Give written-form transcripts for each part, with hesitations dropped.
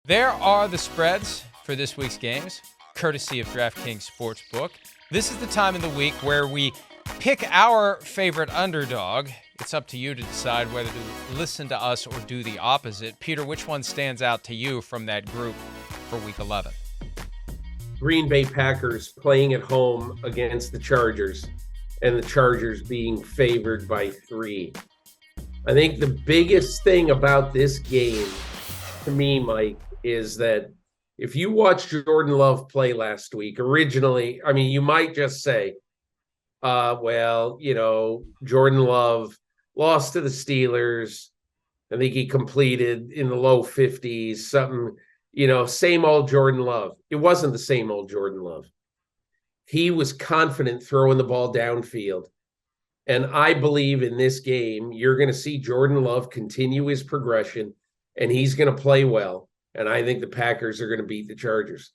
There are the spreads for this week's games, courtesy of DraftKings Sportsbook. This is the time of the week where we pick our favorite underdog. It's up to you to decide whether to listen to us or do the opposite. Peter, which one stands out to you from that group for Week 11? Green Bay Packers playing at home against the Chargers, and the Chargers being favored by 3. I think the biggest thing about this game, to me, Mike, is that if you watched Jordan Love play last week, originally, I mean, you might just say, Jordan Love lost to the Steelers. I think he completed in the low 50s, something, same old Jordan Love. It wasn't the same old Jordan Love. He was confident throwing the ball downfield. And I believe in this game, you're going to see Jordan Love continue his progression, and he's going to play well. And I think the Packers are going to beat the Chargers.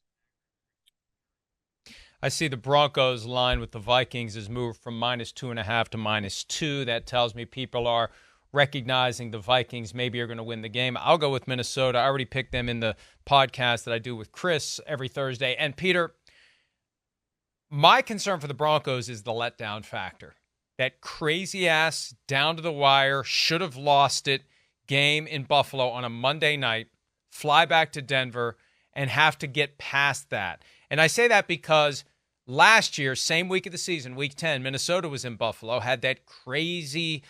I see the Broncos line with the Vikings has moved from -2.5 to -2. That tells me people are recognizing the Vikings maybe are going to win the game. I'll go with Minnesota. I already picked them in the podcast that I do with Chris every Thursday. And Peter, my concern for the Broncos is the letdown factor. That crazy-ass, down-to-the-wire, should-have-lost-it game in Buffalo on a Monday night, fly back to Denver, and have to get past that. And I say that because last year, same week of the season, Week 10, Minnesota was in Buffalo, had that crazy,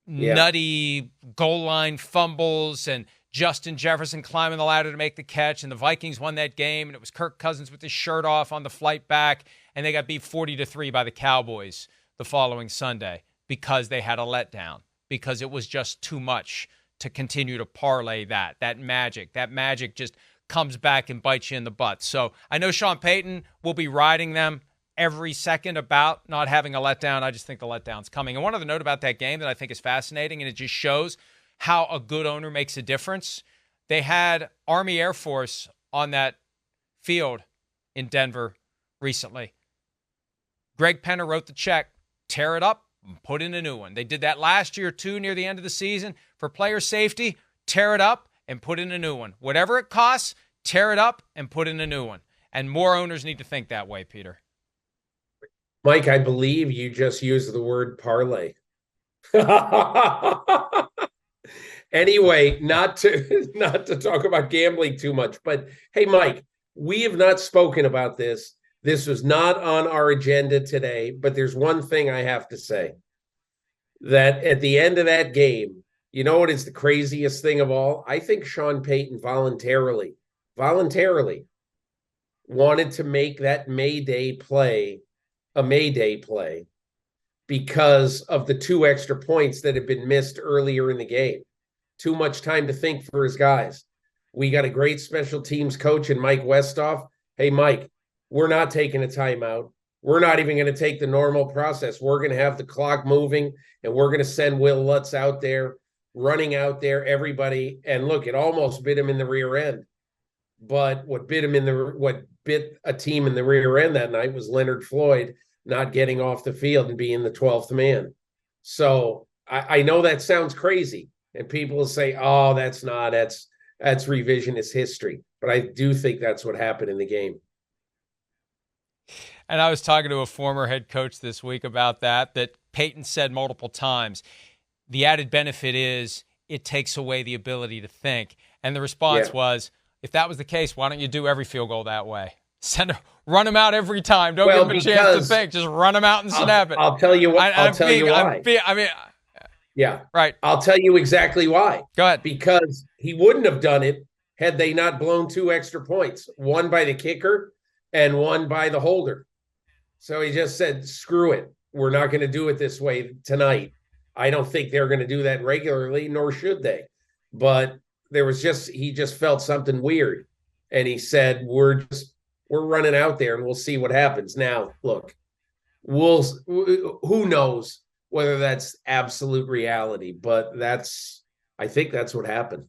nutty goal line fumbles and Justin Jefferson climbing the ladder to make the catch, and the Vikings won that game, and it was Kirk Cousins with his shirt off on the flight back, and they got beat 40-3 by the Cowboys the following Sunday because they had a letdown, because it was just too much to continue to parlay that magic. That magic just comes back and bites you in the butt. So I know Sean Payton will be riding them every second about not having a letdown. I just think the letdown's coming. And one other note about that game that I think is fascinating, and it just shows how a good owner makes a difference. They had Army Air Force on that field in Denver recently. Greg Penner wrote the check, tear it up, and put in a new one. They did that last year, too, near the end of the season. For player safety, tear it up and put in a new one. Whatever it costs, tear it up and put in a new one. And more owners need to think that way, Peter. Mike, I believe you just used the word parlay. Anyway, not to talk about gambling too much, but hey, Mike, we have not spoken about this. This was not on our agenda today, but there's one thing I have to say. That at the end of that game, you know what is the craziest thing of all? I think Sean Payton voluntarily wanted to make that Mayday play a Mayday play because of the 2 extra points that had been missed earlier in the game. Too much time to think for his guys. We got a great special teams coach in Mike Westhoff. Hey, Mike, we're not taking a timeout. We're not even going to take the normal process. We're going to have the clock moving, and we're going to send Will Lutz out there, running out there, everybody. And look, it almost bit him in the rear end. But what bit a team in the rear end that night was Leonard Floyd not getting off the field and being the 12th man. So I know that sounds crazy, and people will say, "Oh, that's revisionist history." But I do think that's what happened in the game. And I was talking to a former head coach this week about that Peyton said multiple times, the added benefit is it takes away the ability to think. And the response was, if that was the case, why don't you do every field goal that way? Run them out every time. Don't give them a chance to think. Just run them out and snap it. I'll tell you what. I'll tell you why. Yeah. Right. I'll tell you exactly why. Go ahead. Because he wouldn't have done it had they not blown 2 extra points, one by the kicker and one by the holder. So he just said, screw it. We're not going to do it this way tonight. I don't think they're going to do that regularly, nor should they. But he just felt something weird. And he said, we're running out there and we'll see what happens. Now, look, who knows whether that's absolute reality, but I think that's what happened.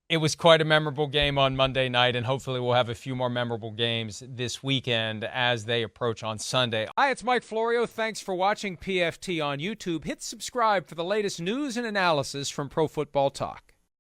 It was quite a memorable game on Monday night, and hopefully we'll have a few more memorable games this weekend as they approach on Sunday. Hi, it's Mike Florio. Thanks for watching PFT on YouTube. Hit subscribe for the latest news and analysis from Pro Football Talk.